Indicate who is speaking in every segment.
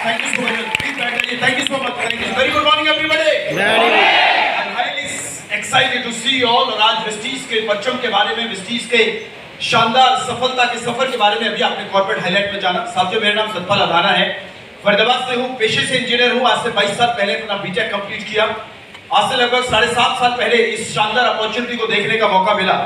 Speaker 1: Thank you so much. Please, Bhargavi, thank you so much. Thank you. Very good morning, everybody. I'm highly excited to see you all. और आज Vestige के परचम के बारे में, Vestige के शानदार सफलता के सफर के बारे में अभी आपने कॉर्पोरेट हाईलाइट में जाना। साथियों, मेरा नाम सतपाल अधाना है, फरीदाबाद से हूँ, पेशे से इंजीनियर हूँ। आज से 22 साल पहले अपना बीटेक कंप्लीट किया। आज से लगभग 7.5 साल पहले इस शानदार अपॉर्चुनिटी को देखने का मौका मिला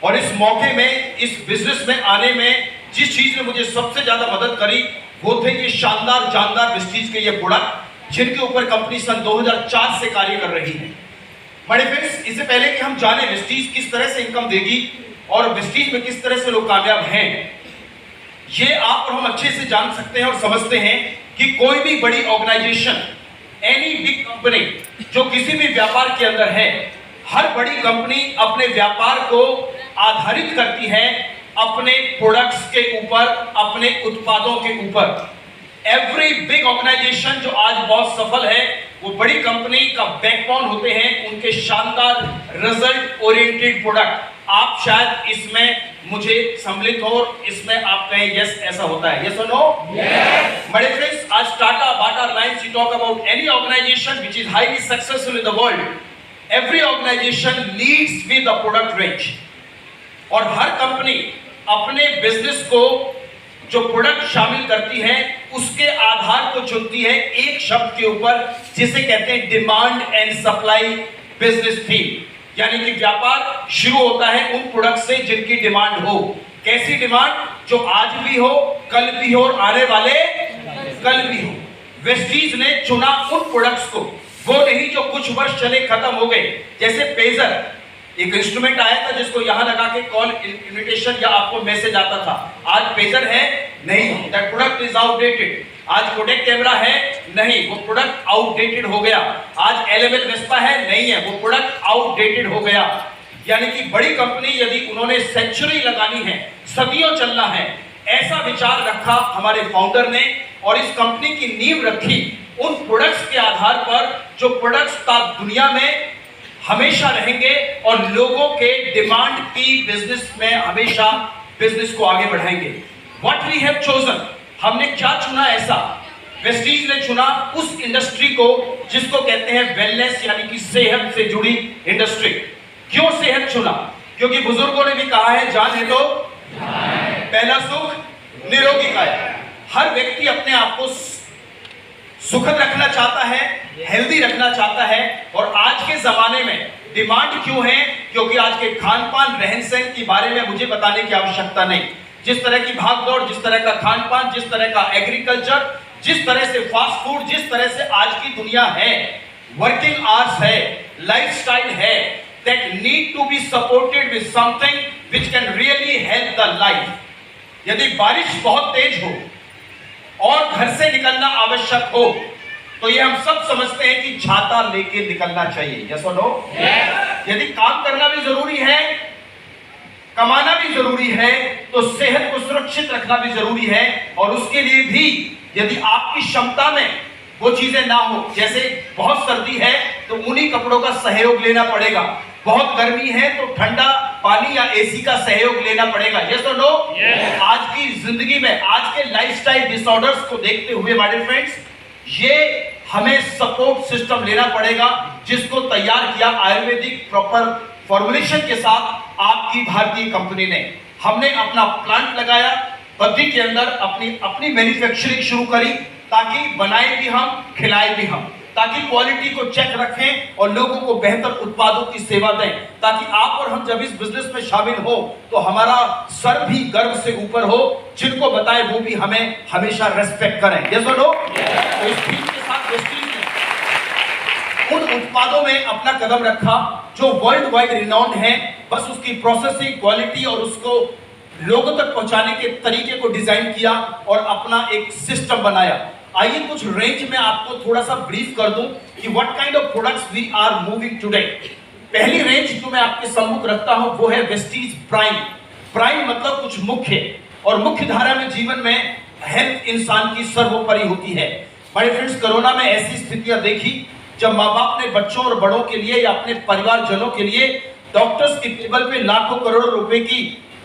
Speaker 1: और इस मौके में, इस बिजनेस में आने में जिस चीज ने मुझे सबसे ज्यादा मदद करी वो थे ये शानदार जानदार वेस्टीज के ये प्रोडक्ट जिनके ऊपर कंपनी सन 2004 से कार्य कर रही है। बड़े फ्रेंड्स, इससे पहले कि हम जाने वेस्टीज किस तरह से इनकम देगी और वेस्टीज में किस तरह से लोग कामयाब हैं, ये आप और हम अच्छे से जान सकते हैं और समझते हैं कि कोई भी बड़ी ऑर्गेनाइजेशन, एनी बिग कंपनी जो किसी भी व्यापार के अंदर है, हर बड़ी कंपनी अपने व्यापार को आधारित करती है अपने प्रोडक्ट्स के ऊपर, अपने उत्पादों के ऊपर। एवरी बिग ऑर्गेनाइजेशन जो आज बहुत सफल है वो बड़ी कंपनी का बैकबोन होते हैं उनके शानदार रिजल्ट ओरिएंटेड प्रोडक्ट। आप शायद इसमें मुझे सम्मिलित हो, इसमें आप कहें यस ऐसा होता है, यस और नो? यस। बड़े फ्रेंड्स, आज Tata, Bata, Reliance, we talk about any organization which is highly successful in the world. Every organization leads with the product range और हर कंपनी अपने बिजनेस को जो प्रोडक्ट शामिल करती है उसके आधार को चुनती है एक शब्द के ऊपर जिसे कहते हैं demand and supply business theme. यानी कि व्यापार शुरू होता है उन प्रोडक्ट से जिनकी डिमांड हो। कैसी डिमांड? जो आज भी हो, कल भी हो और आने वाले कल भी हो। वेस्टीज ने चुना उन प्रोडक्ट्स को, वो नहीं जो कुछ वर्ष चले खत्म हो गए। जैसे पेजर, एक इंस्ट्रूमेंट आया था जिसको यहां लगा के कॉल इनविटेशन या आपको मैसेज आता था। आज पेजर है नहीं, दैट प्रोडक्ट इज आउटडेटेड। आज कोडेक कैमरा है नहीं, वो प्रोडक्ट आउटडेटेड हो गया। आज एलएमएल वेस्पा है नहीं है, वो प्रोडक्ट आउटडेटेड हो गया। यानी कि बड़ी कंपनी यदि उन्होंने सेंचुरी लगानी है, सदियों चलना है, ऐसा विचार रखा हमारे फाउंडर ने और इस कंपनी की नींव रखी उन प्रोडक्ट्स के आधार पर जो प्रोडक्ट्स दुनिया में हमेशा रहेंगे और लोगों के डिमांड की बिजनेस में हमेशा बिजनेस को आगे बढ़ाएंगे। What we have chosen, हमने क्या चुना ऐसा? वेस्टीज ने चुना उस इंडस्ट्री को जिसको कहते हैं वेलनेस, यानी कि सेहत से जुड़ी इंडस्ट्री। क्यों सेहत चुना? क्योंकि बुजुर्गों ने भी कहा है जान है तो पहला सुख निरोगी काया। हर व्यक्ति अपने आप को सुखद रखना चाहता है, हेल्दी रखना चाहता है और आज के जमाने में डिमांड क्यों है? क्योंकि आज के खान पान, रहन सहन के बारे में मुझे बताने की आवश्यकता नहीं। जिस तरह की भागदौड़, जिस तरह का खान पान, जिस तरह का एग्रीकल्चर, जिस तरह से फास्ट फूड, जिस तरह से आज की दुनिया है, वर्किंग आवर्स है, लाइफस्टाइल है, that need to be supported with something which can really help the life. यदि बारिश बहुत तेज हो और घर से निकलना आवश्यक हो तो ये हम सब समझते हैं कि छाता लेके निकलना चाहिए, यस और नो? यदि काम करना भी जरूरी है, कमाना भी जरूरी है, तो सेहत को सुरक्षित रखना भी जरूरी है और उसके लिए भी यदि आपकी क्षमता में वो चीजें ना हो, जैसे बहुत सर्दी है तो उन्हीं कपड़ों का सहयोग लेना पड़ेगा, बहुत गर्मी है तो ठंडा पानी या एसी का सहयोग लेना पड़ेगा, यस और नो? आज की जिंदगी में, आज के लाइफस्टाइल डिसऑर्डर्स को देखते हुए माय फ्रेंड्स, ये हमें सपोर्ट सिस्टम लेना पड़ेगा जिसको तैयार किया आयुर्वेदिक प्रॉपर फॉर्मुलेशन के साथ आपकी भारतीय कंपनी ने। हमने अपना प्लांट लगाया, बद्दी के अंदर अपनी मैन्युफैक्चरिंग शुरू करी ताकि बनाए भी हम, खिलाए भी हम, ताकि क्वालिटी को चेक रखें और लोगों को बेहतर उत्पादों की सेवा दें, ताकि आप और हम जब इस बिजनेस में शामिल हो तो हमारा सर भी गर्व से ऊपर हो, जिनको बताए वो भी हमें हमेशा रेस्पेक्ट करें, यस और नो? तो इस थीम के साथ वेस्टीज ने उन उत्पादों में अपना कदम रखा जो वर्ल्ड वाइड रिनाउंड है। बस उसकी प्रोसेसिंग, क्वालिटी और उसको लोगों तक पहुंचाने के तरीके को डिजाइन किया और अपना एक सिस्टम बनाया। आइए कुछ रेंज में आपको थोड़ा सा ब्रीफ कर दूं कि what kind of products we are moving today. पहली रेंज जो मैं आपके सम्मुख रखता हूं वो है वेस्टीज प्राइम। प्राइम मतलब कुछ मुख्य, और मुख्य धारा में जीवन में हेल्थ इंसान की सर्वोपरि होती है। बड़े फ्रेंड्स, कोरोना में ऐसी स्थितियां देखी जब माँ बाप ने बच्चों और बड़ों के लिए या अपने परिवारजनों के लिए डॉक्टर्स की टेबल पे लाखों करोड़ों रुपए की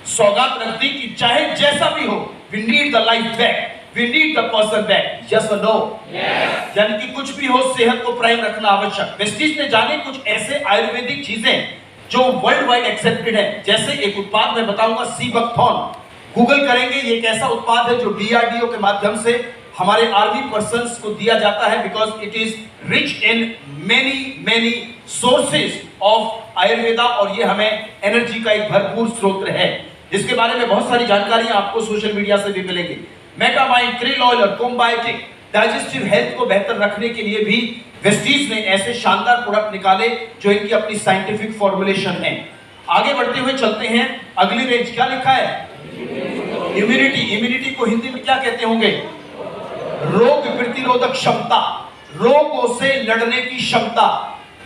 Speaker 1: सौगात रख दी कि चाहे जैसा भी हो, we need the life back. We need the person back, yes और नो? यानी कि कुछ भी हो, सेहत को प्राइम रखना आवश्यक। वेस्टीज ने जाने कुछ ऐसे आयुर्वेदिक चीजें जो वर्ल्ड वाइड एक्सेप्टेड है। जैसे एक उत्पाद मैं बताऊंगा, सीबकथॉन। गूगल करेंगे, ये एक ऐसा उत्पाद है जो डीआरडीओ के माध्यम से हमारे आर्मी पर्सन्स को दिया जाता है, because it is rich in many sources of Ayurveda, और ये हमें एनर्जी का एक भरपूर स्रोत है। इसके बारे में बहुत सारी जानकारियां आपको सोशल मीडिया से भी मिलेंगी। मेटामाइन, क्रिल ऑयल और कोम्बायोटिक डाइजेस्टिव हेल्थ को बेहतर रखने के लिए भी वेस्टीज ने ऐसे शानदार प्रोडक्ट निकाले जो इनकी अपनी साइंटिफिक फॉर्मुलेशन है। आगे बढ़ते हुए चलते हैं, अगली रेंज क्या लिखा है? इम्यूनिटी। इम्यूनिटी को हिंदी में क्या कहते होंगे? रोग प्रतिरोधक क्षमता, रोगों से लड़ने की क्षमता।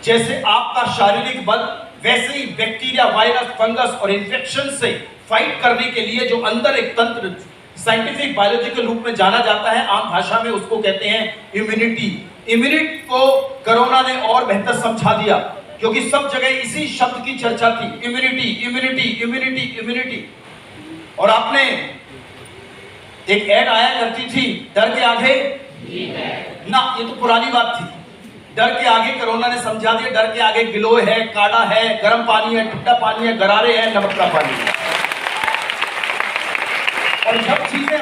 Speaker 1: जैसे आपका शारीरिक बल, वैसे ही बैक्टीरिया, वायरस, फंगस और इन्फेक्शन से फाइट करने के लिए जो अंदर एक तंत्र साइंटिफिक बायोलॉजिकल रूप में जाना जाता है, आम भाषा में उसको कहते हैं इम्यूनिटी। इम्यूनिटी को कोरोना ने और बेहतर समझा दिया, क्योंकि सब जगह इसी शब्द की चर्चा थी, इम्यूनिटी इम्यूनिटी इम्यूनिटी इम्यूनिटी। और आपने एक ऐड आया करती थी, डर के आगे ना, ये तो पुरानी बात थी। डर के आगे कोरोना ने समझा दिया, डर के आगे गिलोय है, काढ़ा है, गर्म पानी है, ठंडा पानी है, गरारे है, नमक का पानी है। और जब चीजें